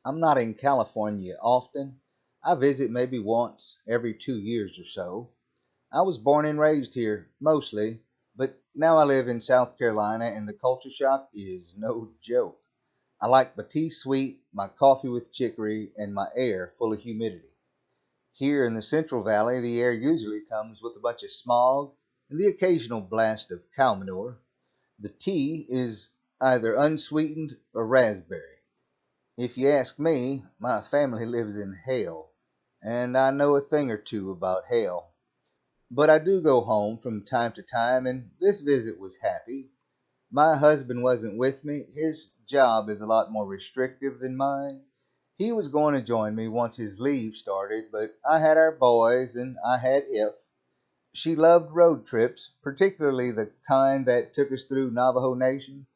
I'm not in California often. I visit maybe once every 2 years or so. I was born and raised here, mostly, but now I live in South Carolina and the culture shock is no joke. I like my tea sweet, my coffee with chicory, and my air full of humidity. Here in the Central Valley, the air usually comes with a bunch of smog and the occasional blast of cow manure. The tea is either unsweetened or raspberry. If you ask me, my family lives in hell, and I know a thing or two about hell. But I do go home from time to time, and this visit was happy. My husband wasn't with me. His job is a lot more restrictive than mine. He was going to join me once his leave started, but I had our boys and I had If. She loved road trips, particularly the kind that took us through Navajo Nation,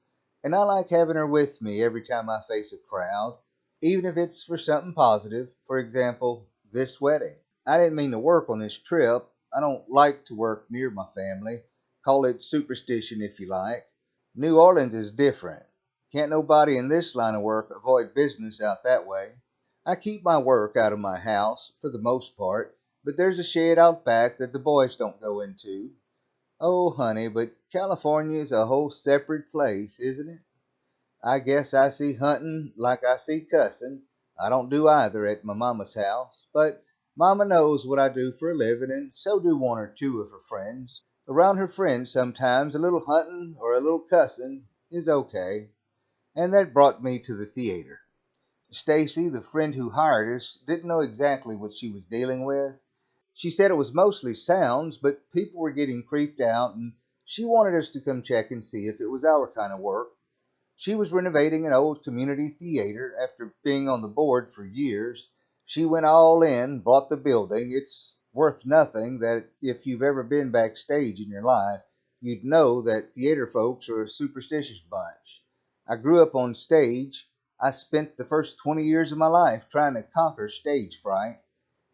and I like having her with me every time I face a crowd, even if it's for something positive, for example, this wedding. I didn't mean to work on this trip. I don't like to work near my family. Call it superstition if you like. New Orleans is different. Can't nobody in this line of work avoid business out that way. I keep my work out of my house, for the most part, but there's a shed out back that the boys don't go into. Oh, honey, but California's a whole separate place, isn't it? I guess I see hunting like I see cussin'. I don't do either at my mama's house, but mama knows what I do for a living, and so do one or two of her friends. Around her friends sometimes a little hunting or a little cussin' is okay. And that brought me to the theater. Stacy, the friend who hired us, didn't know exactly what she was dealing with. She said it was mostly sounds, but people were getting creeped out, and she wanted us to come check and see if it was our kind of work. She was renovating an old community theater after being on the board for years. She went all in, bought the building. It's worth nothing that if you've ever been backstage in your life, you'd know that theater folks are a superstitious bunch. I grew up on stage. I spent the first 20 years of my life trying to conquer stage fright.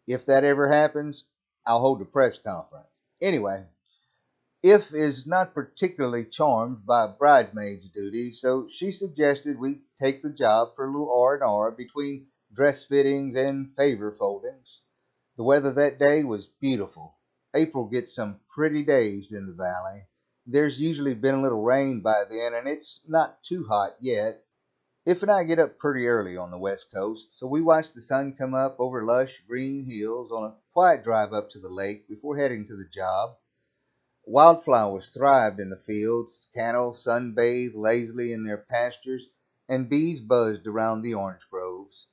If that ever happens, I'll hold a press conference. Anyway, If is not particularly charmed by bridesmaid's duty, so she suggested we take the job for a little R&R between dress fittings and favor foldings. The weather that day was beautiful. April gets some pretty days in the valley. There's usually been a little rain by then, and it's not too hot yet. If and I get up pretty early on the West Coast, so we watch the sun come up over lush green hills on a quiet drive up to the lake before heading to the job. Wildflowers thrived in the fields, cattle sunbathed lazily in their pastures, and bees buzzed around the orange groves.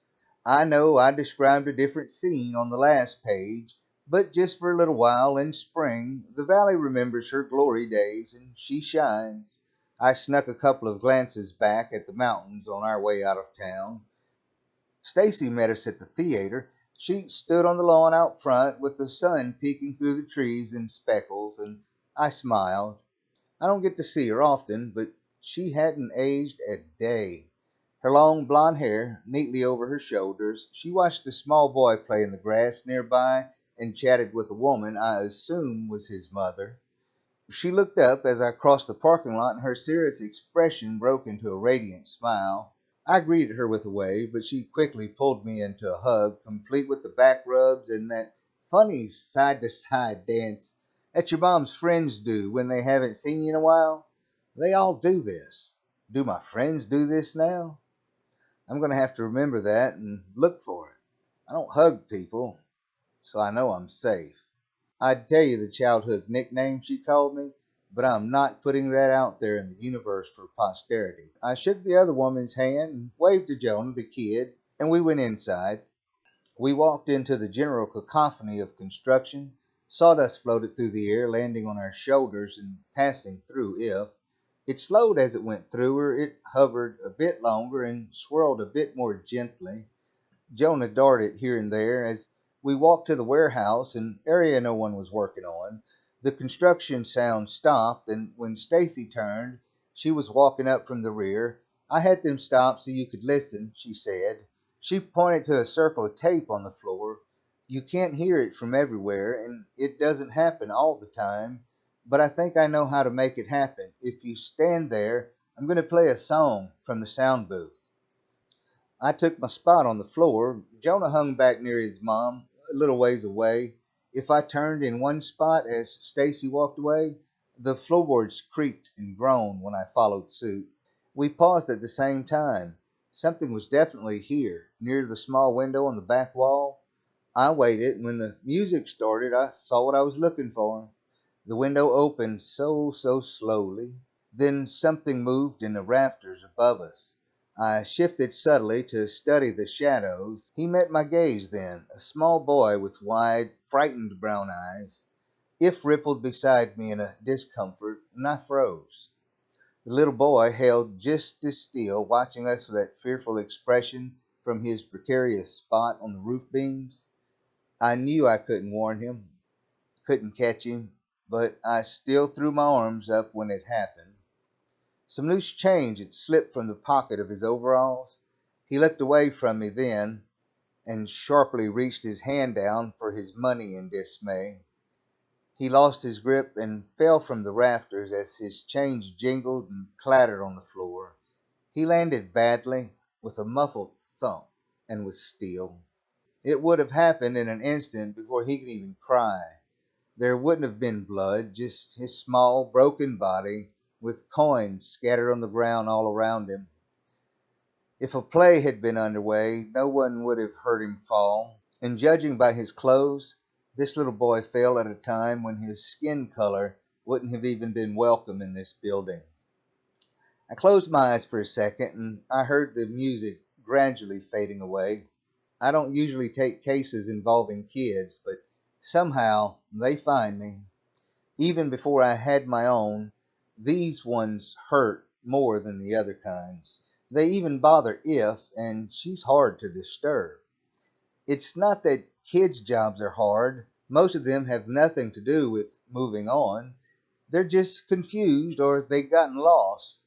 I know I described a different scene on the last page, but just for a little while in spring the valley remembers her glory days and she shines. I snuck a couple of glances back at the mountains on our way out of town. Stacy met us at the theater. She stood on the lawn out front with the sun peeking through the trees in speckles, and I smiled. I don't get to see her often, but she hadn't aged a day. Her long blonde hair neatly over her shoulders, she watched a small boy play in the grass nearby and chatted with a woman I assume was his mother. She looked up as I crossed the parking lot, and her serious expression broke into a radiant smile. I greeted her with a wave, but she quickly pulled me into a hug, complete with the back rubs and that funny side to side dance that your mom's friends do when they haven't seen you in a while. They all do this. Do my friends do this now? I'm going to have to remember that and look for it. I don't hug people, so I know I'm safe. I'd tell you the childhood nickname she called me, but I'm not putting that out there in the universe for posterity. I shook the other woman's hand and waved to Jonah, the kid, and we went inside. We walked into the general cacophony of construction. Sawdust floated through the air, landing on our shoulders and passing through If. It slowed as it went through her. It hovered a bit longer and swirled a bit more gently. Jonah darted here and there as we walked to the warehouse, an area no one was working on. The construction sound stopped, and when Stacy turned, she was walking up from the rear. I had them stop so you could listen, she said. She pointed to a circle of tape on the floor. You can't hear it from everywhere, and it doesn't happen all the time, but I think I know how to make it happen. If you stand there, I'm going to play a song from the sound booth. I took my spot on the floor. Jonah hung back near his mom, a little ways away. If I turned in one spot as Stacy walked away, the floorboards creaked and groaned when I followed suit. We paused at the same time. Something was definitely here, near the small window on the back wall. I waited, and when the music started, I saw what I was looking for. The window opened so slowly. Then something moved in the rafters above us. I shifted subtly to study the shadows. He met my gaze then, a small boy with wide, frightened brown eyes. If rippled beside me in a discomfort, and I froze. The little boy held just as still, watching us with that fearful expression from his precarious spot on the roof beams. I knew I couldn't warn him, couldn't catch him, but I still threw my arms up when it happened. Some loose change had slipped from the pocket of his overalls. He looked away from me then, and sharply reached his hand down for his money in dismay. He lost his grip and fell from the rafters as his change jingled and clattered on the floor. He landed badly, with a muffled thump, and was still. It would have happened in an instant before he could even cry. There wouldn't have been blood, just his small, broken body, with coins scattered on the ground all around him. If a play had been underway, no one would have heard him fall. And judging by his clothes, this little boy fell at a time when his skin color wouldn't have even been welcome in this building. I closed my eyes for a second, and I heard the music gradually fading away. I don't usually take cases involving kids, but somehow they find me. Even before I had my own, these ones hurt more than the other kinds. They even bother If, and she's hard to disturb. It's not that kids' jobs are hard. Most of them have nothing to do with moving on. They're just confused or they've gotten lost.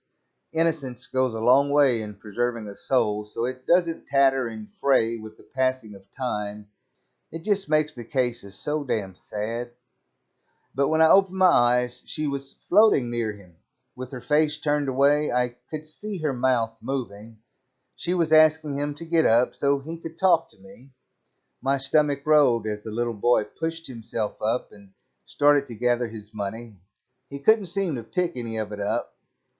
Innocence goes a long way in preserving a soul, so it doesn't tatter and fray with the passing of time. It just makes the cases so damn sad. But when I opened my eyes, she was floating near him. With her face turned away, I could see her mouth moving. She was asking him to get up so he could talk to me. My stomach rolled as the little boy pushed himself up and started to gather his money. He couldn't seem to pick any of it up.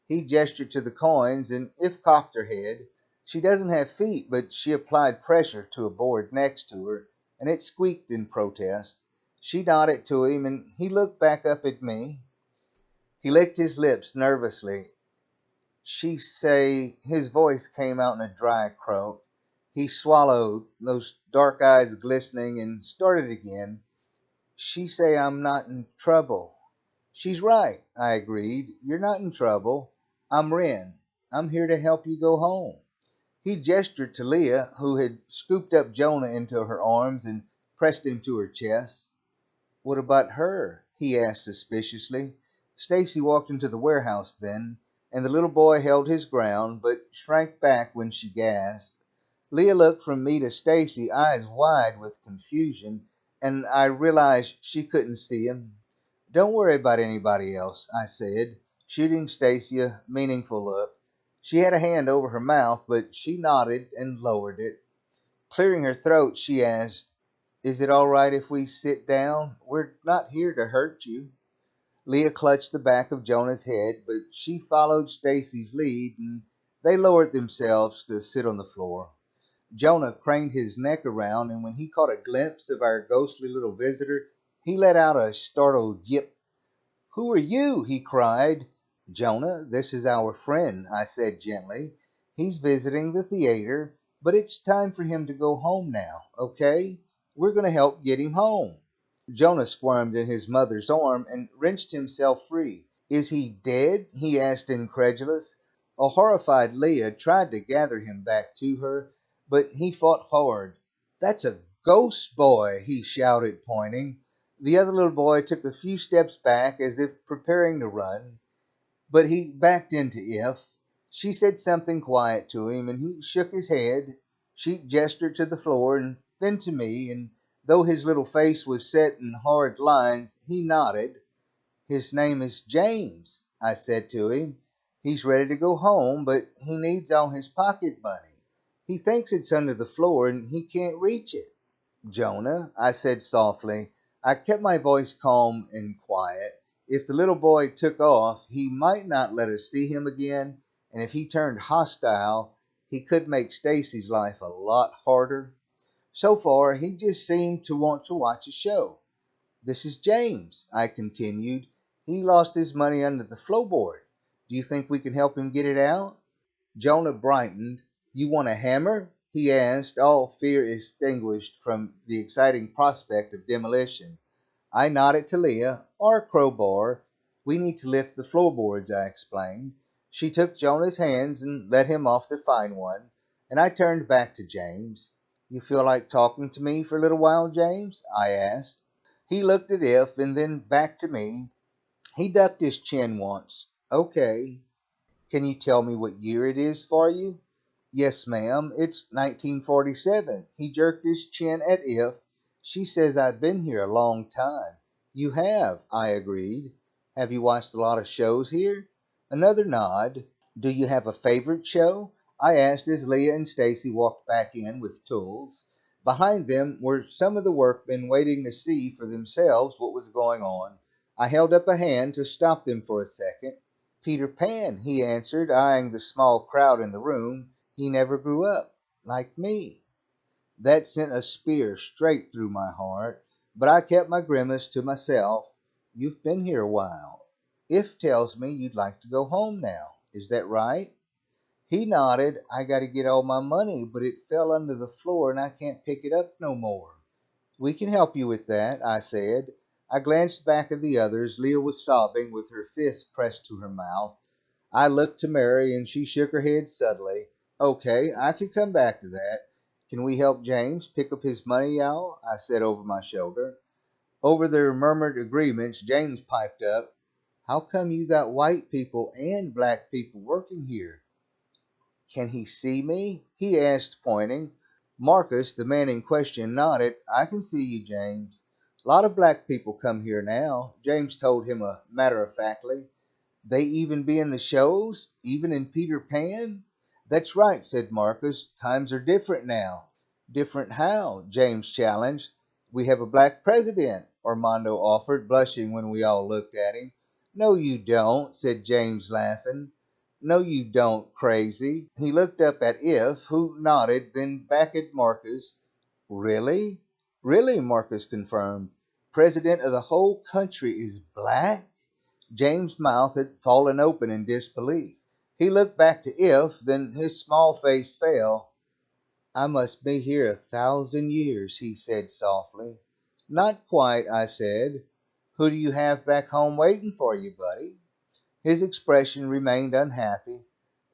He gestured to the coins, and If cocked her head. She doesn't have feet, but she applied pressure to a board next to her, and it squeaked in protest. She nodded to him, and he looked back up at me. He licked his lips nervously. She say, his voice came out in a dry croak. He swallowed, those dark eyes glistening, and started again. She say I'm not in trouble. She's right, I agreed. You're not in trouble. I'm Wren. I'm here to help you go home. He gestured to Leah, who had scooped up Jonah into her arms and pressed him to her chest. What about her? He asked suspiciously. Stacy walked into the warehouse then, and the little boy held his ground, but shrank back when she gasped. Leah looked from me to Stacy, eyes wide with confusion, and I realized she couldn't see him. Don't worry about anybody else, I said, shooting Stacy a meaningful look. She had a hand over her mouth, but she nodded and lowered it. Clearing her throat, she asked, Is it all right if we sit down? We're not here to hurt you. Leah clutched the back of Jonah's head, but she followed Stacy's lead, and they lowered themselves to sit on the floor. Jonah craned his neck around, and when he caught a glimpse of our ghostly little visitor, he let out a startled yip. Who are you? He cried. Jonah, this is our friend, I said gently. He's visiting the theater, but it's time for him to go home now, okay? We're going to help get him home. Jonah squirmed in his mother's arm and wrenched himself free. Is he dead? He asked, incredulous. A horrified Leah tried to gather him back to her, but he fought hard. That's a ghost boy, he shouted, pointing. The other little boy took a few steps back as if preparing to run, but he backed into If. She said something quiet to him, and he shook his head. She gestured to the floor and then to me, and though his little face was set in hard lines, he nodded. His name is James, I said to him. He's ready to go home, but he needs all his pocket money. He thinks it's under the floor and he can't reach it. Jonah, I said softly. I kept my voice calm and quiet. If the little boy took off, he might not let us see him again, and if he turned hostile, he could make Stacy's life a lot harder. So far, he just seemed to want to watch a show. This is James, I continued. He lost his money under the floorboard. Do you think we can help him get it out? Jonah brightened. You want a hammer? He asked, all fear extinguished from the exciting prospect of demolition. I nodded to Leah. Or a crowbar. We need to lift the floorboards, I explained. She took Jonah's hands and led him off to find one, and I turned back to James. You feel like talking to me for a little while, James? I asked. He looked at If and then back to me. He ducked his chin once. Okay. Can you tell me what year it is for you? Yes, ma'am, it's 1947. He jerked his chin at If. She says I've been here a long time. You have, I agreed. Have you watched a lot of shows here? Another nod. Do you have a favorite show? I asked as Leah and Stacy walked back in with tools. Behind them were some of the workmen waiting to see for themselves what was going on. I held up a hand to stop them for a second. Peter Pan, he answered, eyeing the small crowd in the room. He never grew up, like me. That sent a spear straight through my heart, but I kept my grimace to myself. You've been here a while. If tells me you'd like to go home now. Is that right? He nodded. I got to get all my money, but it fell under the floor and I can't pick it up no more. We can help you with that, I said. I glanced back at the others. Leah was sobbing with her fist pressed to her mouth. I looked to Mary and she shook her head suddenly. Okay, I could come back to that. Can we help James pick up his money, y'all? I said over my shoulder. Over their murmured agreements, James piped up. How come you got white people and black people working here? Can he see me? He asked, pointing. Marcus, the man in question, nodded. I can see you, James. A lot of black people come here now, James told him matter of factly. They even be in the shows? Even in Peter Pan? That's right, said Marcus. Times are different now. Different how? James challenged. We have a black president, Armando offered, blushing when we all looked at him. No, you don't, said James, laughing. No, you don't, crazy. He looked up at If, who nodded, then back at Marcus. Really? Really, Marcus confirmed. President of the whole country is black? James' mouth had fallen open in disbelief. He looked back to If, then his small face fell. I must be here 1,000 years, he said softly. Not quite, I said. Who do you have back home waiting for you, buddy? His expression remained unhappy.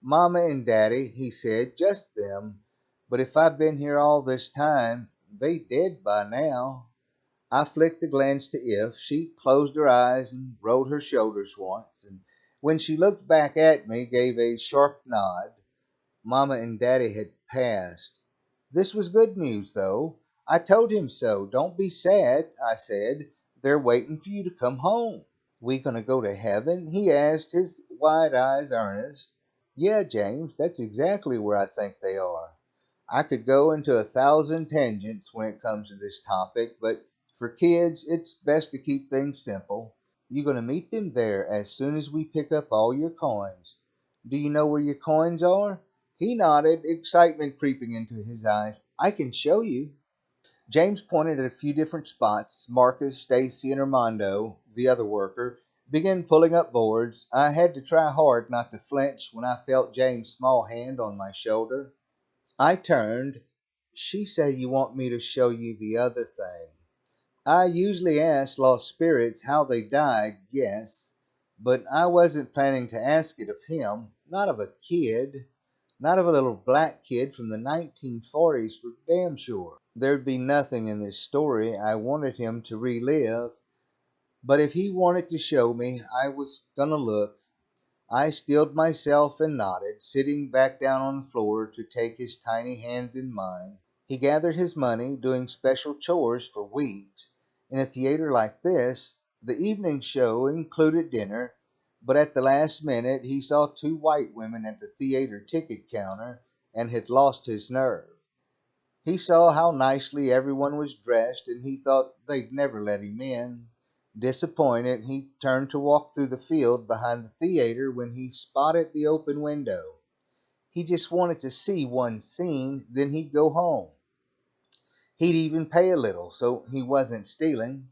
Mama and Daddy, he said, just them. But if I've been here all this time, they dead by now. I flicked a glance to If. She closed her eyes and rolled her shoulders once, and when she looked back at me, gave a sharp nod. Mama and Daddy had passed. This was good news, though. I told him so. Don't be sad, I said. They're waiting for you to come home. We gonna go to heaven? He asked, his wide eyes earnest. Yeah, James, that's exactly where I think they are. I could go into 1,000 tangents when it comes to this topic, but for kids, it's best to keep things simple. You're going to meet them there as soon as we pick up all your coins. Do you know where your coins are? He nodded, excitement creeping into his eyes. I can show you. James pointed at a few different spots. Marcus, Stacy, and Armando, the other worker, began pulling up boards. I had to try hard not to flinch when I felt James' small hand on my shoulder. I turned. She said you want me to show you the other thing. I usually ask lost spirits how they died, yes, but I wasn't planning to ask it of him, not of a kid, not of a little black kid from the 1940s for damn sure. There'd be nothing in this story I wanted him to relive, but if he wanted to show me, I was gonna look. I stilled myself and nodded, sitting back down on the floor to take his tiny hands in mine. He gathered his money, doing special chores for weeks. In a theater like this, the evening show included dinner, but at the last minute he saw two white women at the theater ticket counter, and had lost his nerve. He saw how nicely everyone was dressed, and he thought they'd never let him in. Disappointed, he turned to walk through the field behind the theater when he spotted the open window. He just wanted to see one scene, then he'd go home. He'd even pay a little, so he wasn't stealing.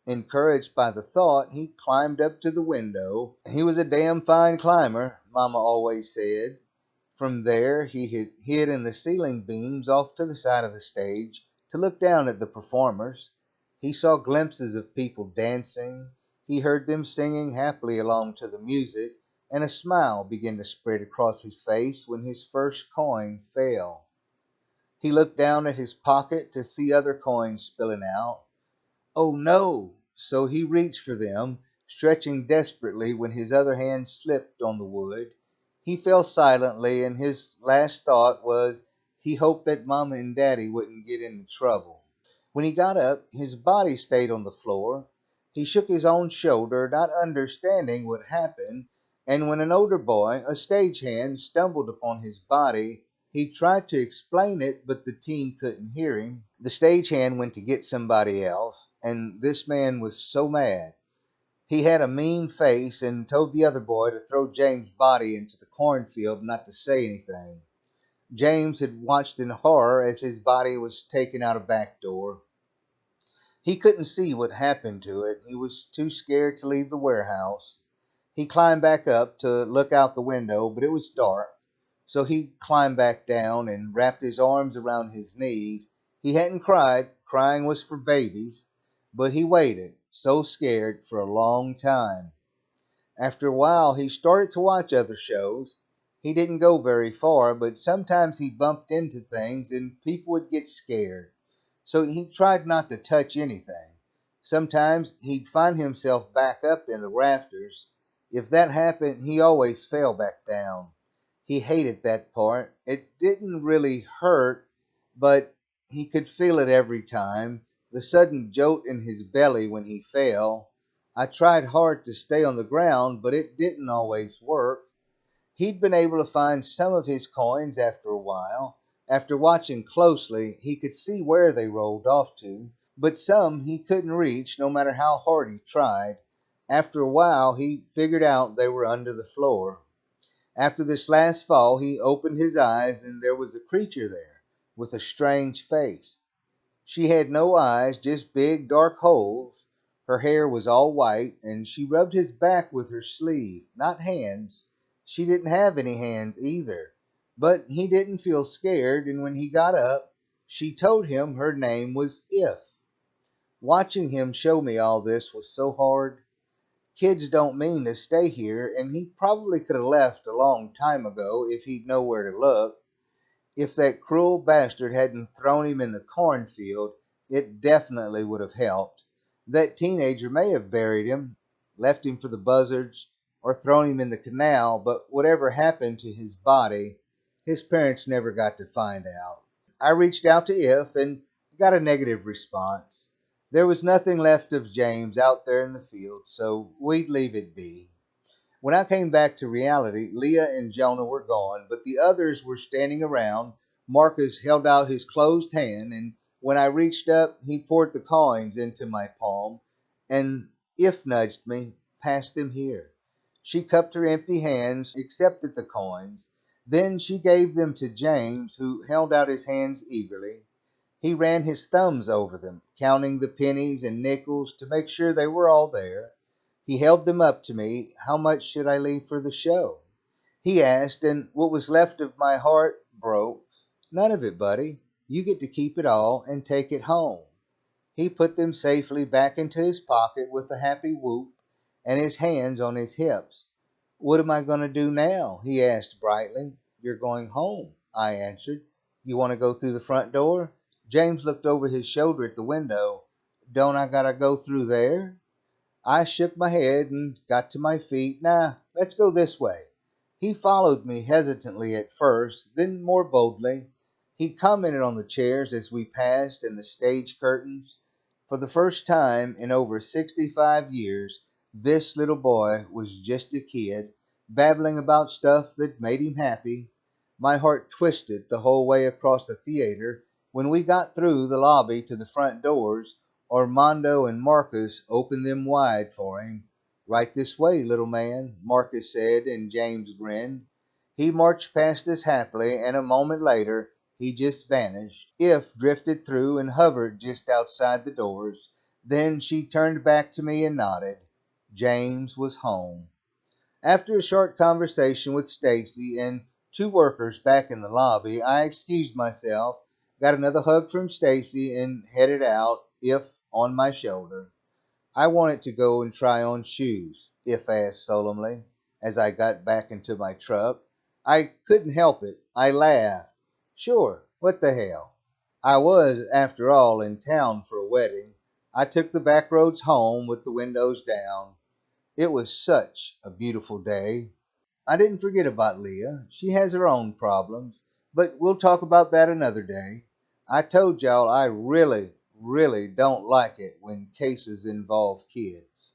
Encouraged by the thought, he climbed up to the window. He was a damn fine climber, Mama always said. From there, he had hid in the ceiling beams off to the side of the stage to look down at the performers. He saw glimpses of people dancing. He heard them singing happily along to the music, and a smile began to spread across his face when his first coin fell. He looked down at his pocket to see other coins spilling out. Oh no! So he reached for them, stretching desperately when his other hand slipped on the wood. He fell silently, and his last thought was he hoped that Mama and Daddy wouldn't get into trouble. When he got up, his body stayed on the floor. He shook his own shoulder, not understanding what happened, and when an older boy, a stagehand, stumbled upon his body, he tried to explain it, but the teen couldn't hear him. The stagehand went to get somebody else, and this man was so mad. He had a mean face and told the other boy to throw James' body into the cornfield, not to say anything. James had watched in horror as his body was taken out a back door. He couldn't see what happened to it. He was too scared to leave the warehouse. He climbed back up to look out the window, but it was dark. So he climbed back down and wrapped his arms around his knees. He hadn't cried. Crying was for babies. But he waited, so scared, for a long time. After a while, he started to watch other shows. He didn't go very far, but sometimes he bumped into things and people would get scared. So he tried not to touch anything. Sometimes he'd find himself back up in the rafters. If that happened, he always fell back down. He hated that part. It didn't really hurt, but he could feel it every time, the sudden jolt in his belly when he fell. I tried hard to stay on the ground, but it didn't always work. He'd been able to find some of his coins after a while. After watching closely, he could see where they rolled off to, but some he couldn't reach no matter how hard he tried. After a while, he figured out they were under the floor. After this last fall, he opened his eyes, and there was a creature there with a strange face. She had no eyes, just big dark holes. Her hair was all white, and she rubbed his back with her sleeve, not hands. She didn't have any hands either. But he didn't feel scared, and when he got up, she told him her name was If. Watching him show me all this was so hard. Kids don't mean to stay here, and he probably could have left a long time ago if he'd know where to look. If that cruel bastard hadn't thrown him in the cornfield, it definitely would have helped. That teenager may have buried him, left him for the buzzards, or thrown him in the canal, but whatever happened to his body, his parents never got to find out. I reached out to If and got a negative response. There was nothing left of James out there in the field, so we'd leave it be. When I came back to reality, Leah and Jonah were gone, but the others were standing around. Marcus held out his closed hand, and when I reached up, he poured the coins into my palm, and If nudged me, pass them here. She cupped her empty hands, accepted the coins. Then she gave them to James, who held out his hands eagerly. He ran his thumbs over them, counting the pennies and nickels to make sure they were all there. He held them up to me. How much should I leave for the show? He asked, and what was left of my heart broke. None of it, buddy. You get to keep it all and take it home. He put them safely back into his pocket with a happy whoop and his hands on his hips. What am I going to do now? He asked brightly. You're going home, I answered. You want to go through the front door? James looked over his shoulder at the window. Don't I gotta go through there? I shook my head and got to my feet. Nah, let's go this way. He followed me hesitantly at first, then more boldly. He commented on the chairs as we passed and the stage curtains. For the first time in over 65 years, this little boy was just a kid, babbling about stuff that made him happy. My heart twisted the whole way across the theater. When we got through the lobby to the front doors, Armando and Marcus opened them wide for him. "Right this way, little man," Marcus said, and James grinned. He marched past us happily, and a moment later he just vanished. If drifted through and hovered just outside the doors. Then she turned back to me and nodded. James was home. After a short conversation with Stacy and two workers back in the lobby, I excused myself, got another hug from Stacy, and headed out, If on my shoulder. I wanted to go and try on shoes, If asked solemnly, as I got back into my truck. I couldn't help it. I laughed. Sure, what the hell? I was, after all, in town for a wedding. I took the back roads home with the windows down. It was such a beautiful day. I didn't forget about Leah. She has her own problems, but we'll talk about that another day. I told y'all I really don't like it when cases involve kids.